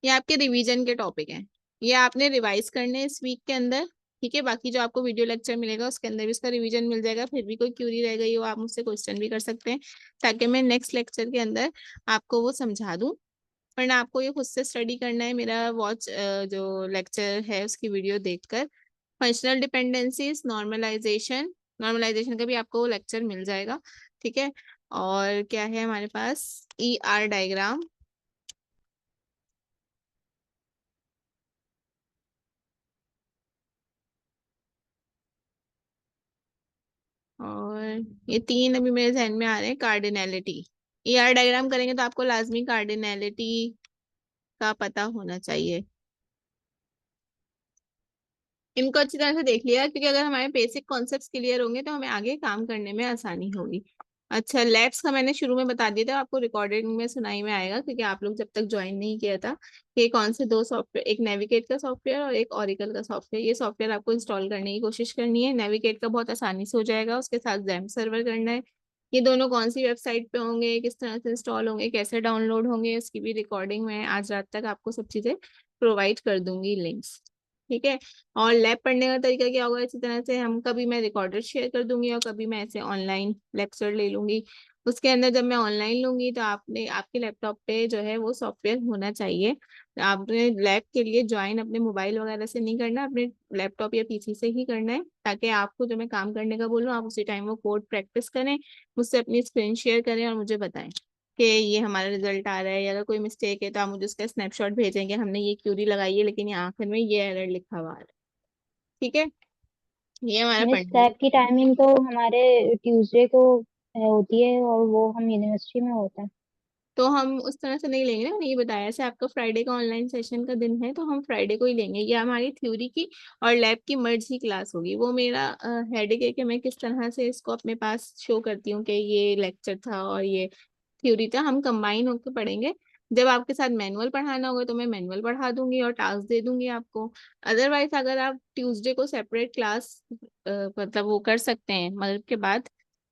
ये आपके रिवीजन के टॉपिक हैं, ये आपने रिवाइज करने हैं इस वीक के अंदर। ठीक है, बाकी जो आपको वीडियो लेक्चर मिलेगा उसके अंदर भी उसका रिवीजन मिल जाएगा। फिर भी कोई क्यूरी रह गई हो आप मुझसे क्वेश्चन भी कर सकते हैं, ताकि मैं नेक्स्ट लेक्चर के अंदर आपको वो समझा दूं। वरना आपको ये खुद से स्टडी करना है, मेरा वॉच जो लेक्चर है उसकी वीडियो देखकर। फंक्शनल डिपेंडेंसीज, नॉर्मलाइजेशन, नॉर्मलाइजेशन का भी आपको लेक्चर मिल जाएगा। ठीक है, और क्या है हमारे पास, ई आर डायग्राम, और ये तीन अभी मेरे ध्यान में आ रहे हैं। कार्डिनैलिटी, ई आर डायग्राम करेंगे तो आपको लाजमी कार्डिनैलिटी का पता होना चाहिए। इनको अच्छी तरह से देख लिया, क्योंकि अगर हमारे बेसिक कॉन्सेप्ट्स क्लियर होंगे तो हमें आगे काम करने में आसानी होगी। अच्छा, लैब्स का मैंने शुरू में बता दिया था, आपको रिकॉर्डिंग में सुनाई में आएगा, क्योंकि आप लोग जब तक ज्वाइन नहीं किया था कि कौन से दो सॉफ्टवेयर, एक नेविगेट का सॉफ्टवेयर और एक ओरेकल का सॉफ्टवेयर, ये सॉफ्टवेयर आपको इंस्टॉल करने की कोशिश करनी है। नेविगेट का बहुत आसानी से हो जाएगा, उसके साथ जैम सर्वर करना है। ये दोनों कौन सी वेबसाइट पे होंगे, किस तरह से इंस्टॉल होंगे, कैसे डाउनलोड होंगे, इसकी भी रिकॉर्डिंग मैं आज रात तक आपको सब चीजें प्रोवाइड कर दूंगी, लिंक्स। ठीक है, और लैब पढ़ने का तरीका क्या होगा, इसी तरह से हम कभी मैं रिकॉर्डर शेयर कर दूंगी और कभी मैं ऐसे ऑनलाइन लेक्चर ले लूंगी। उसके अंदर जब मैं ऑनलाइन लूंगी तो आपने आपके लैपटॉप पे जो है वो सॉफ्टवेयर होना चाहिए। आपने लैब के लिए ज्वाइन अपने मोबाइल वगैरह से नहीं करना, अपने लैपटॉप या पीसी से ही करना है, ताकि आपको जो मैं काम करने का बोलूँ आप उसी टाइम वो कोड प्रैक्टिस करें, मुझसे अपनी स्क्रीन शेयर करें और मुझे बताएं कि ये हमारा रिजल्ट आ रहा है, या अगर कोई मिस्टेक है तो आप मुझे उसका स्नैपशॉट भेजेंगे, हमने ये क्यूरी लगाई है लेकिन यहाँ आखिर में ये एरर लिखा हुआ आ रहा है। ठीक है, ये हमारा मिस पढ़ने लैब की टाइमिंग तो हमारे ट्यूसडे को होती है और वो हम यूनिवर्सिटी में होता है। तो हम उस तरह से नहीं लेंगे ना, मैंने ये बताया से आपका फ्राइडे का ऑनलाइन सेशन का दिन है तो हम फ्राइडे को ही लेंगे। ये हमारी थ्योरी की और लैब की मर्ज ही क्लास होगी। वो मेरा हेडेक है कि मैं किस तरह से इसको अपने पास शो करती हूँ कि ये लेक्चर था और ये थ्योरी था, हम कंबाइन होकर पढ़ेंगे। जब आपके साथ मैनुअल पढ़ाना होगा तो मैं मैनुअल पढ़ा दूंगी और टास्क दे दूंगी आपको। अदरवाइज अगर आप ट्यूसडे को सेपरेट क्लास मतलब वो कर सकते हैं मगरिब के बाद,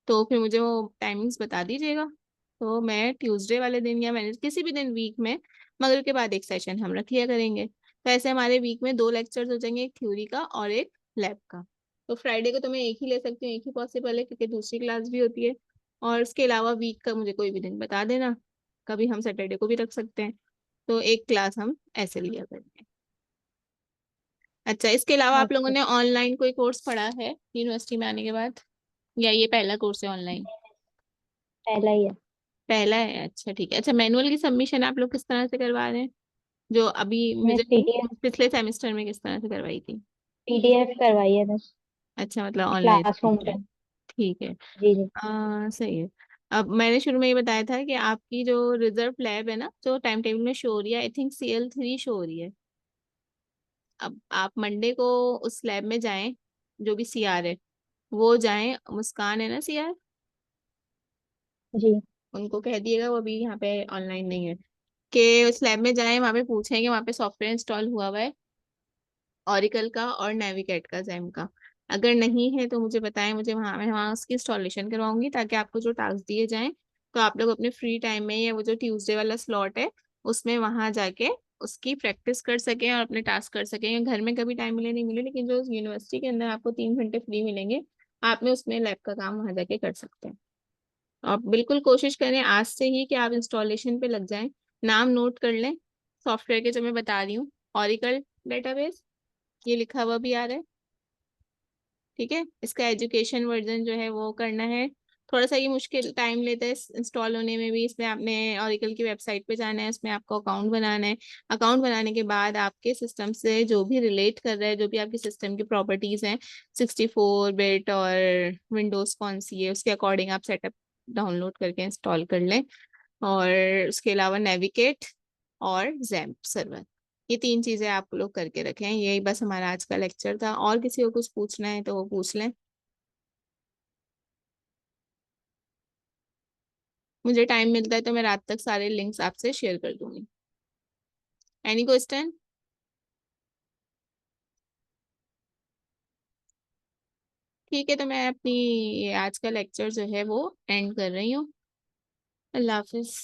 तो फिर मुझे वो टाइमिंग्स बता दीजिएगा। तो मैं ट्यूसडे वाले दिन या मैंने किसी भी दिन वीक में मगरिब के बाद एक सेशन हम रख लिया करेंगे। तो ऐसे हमारे वीक में दो लेक्चर्स हो जाएंगे, एक थ्योरी का और एक लैब का। तो फ्राइडे को तो मैं एक ही ले सकती हूँ, एक ही पॉसिबल है क्योंकि दूसरी क्लास भी होती है। और उसके अलावा वीक का मुझे कोई भी दिन बता देना, कभी हम सैटरडे को भी रख सकते हैं। तो एक क्लास हम ऐसे लिया करेंगे। अच्छा, इसके अलावा आप लोगों ओके। ने ऑनलाइन कोई कोर्स पढ़ा है यूनिवर्सिटी में आने के बाद, या ये पहला कोर्स है ऑनलाइन? पहला ही है। पहला है, अच्छा ठीक है। अच्छा, मैनुअल की सबमिशन आप लोग किस तरह से करवा रहे हैं, जो अभी मिस मुझे पीडीएफ पिछले सेमेस्टर में किस तरह से करवाई थी? पीडीएफ करवाई है बस अच्छा, मतलब ऑनलाइन क्लासरूम पे। सबमिशन। ठीक है, जी जी। सही है। अब मैंने शुरू में ये बताया था कि आपकी जो रिजर्व लैब है ना, जो टाइम टेबल में शो हो रही है, आई थिंक CL3 शो हो रही है। अब आप मंडे को उस लैब में जाएं, जो भी CR है वो जाएं, मुस्कान है ना CR, जी उनको कह दिएगा, वो अभी यहाँ पे ऑनलाइन नहीं है, कि उस लैब में जाएं, वहाँ पे पूछेंगे वहाँ पे सॉफ्टवेयर इंस्टॉल हुआ हुआ है ऑरिकल का और नेविगेट का, जैम का। अगर नहीं है तो मुझे बताएं, मुझे वहाँ मैं वहाँ उसकी इंस्टॉलेशन करवाऊंगी, ताकि आपको जो टास्क दिए जाएं तो आप लोग अपने फ्री टाइम में, या वो जो ट्यूसडे वाला स्लॉट है उसमें वहाँ जाके उसकी प्रैक्टिस कर सकें और अपने टास्क कर सकें। घर में कभी टाइम मिले नहीं मिले, लेकिन जो यूनिवर्सिटी के अंदर आपको 3 घंटे फ्री मिलेंगे, आप में उसमें लैब का काम वहाँ जाके कर सकते हैं। आप बिल्कुल कोशिश करें आज से ही कि आप इंस्टॉलेशन पे लग जाएं। नाम नोट कर लें सॉफ्टवेयर के जो मैं बता रही हूँ, ऑरिकल डेटाबेस, ये लिखा हुआ भी आ रहा है। ठीक है, इसका एजुकेशन वर्जन जो है वो करना है। थोड़ा सा ये मुश्किल टाइम लेता है इंस्टॉल होने में भी। इसमें आपने ऑरिकल की वेबसाइट पे जाना है, उसमें आपको अकाउंट बनाना है। अकाउंट बनाने के बाद आपके सिस्टम से जो भी रिलेट कर रहा है, जो भी आपके सिस्टम की प्रॉपर्टीज हैं, 64 बिट और विंडोज कौन सी है, उसके अकॉर्डिंग आप सेटअप डाउनलोड करके इंस्टॉल कर लें। और उसके अलावा नेविगेट और जैम्प सर्वर, ये 3 चीजें आप लोग करके रखें। यही बस हमारा आज का लेक्चर था। और किसी को कुछ पूछना है तो वो पूछ लें। मुझे टाइम मिलता है तो मैं रात तक सारे लिंक्स आपसे शेयर कर दूंगी। Any question? ठीक है, तो मैं अपनी ये आज का लेक्चर जो है वो एंड कर रही हूँ। अल्लाह हाफिज।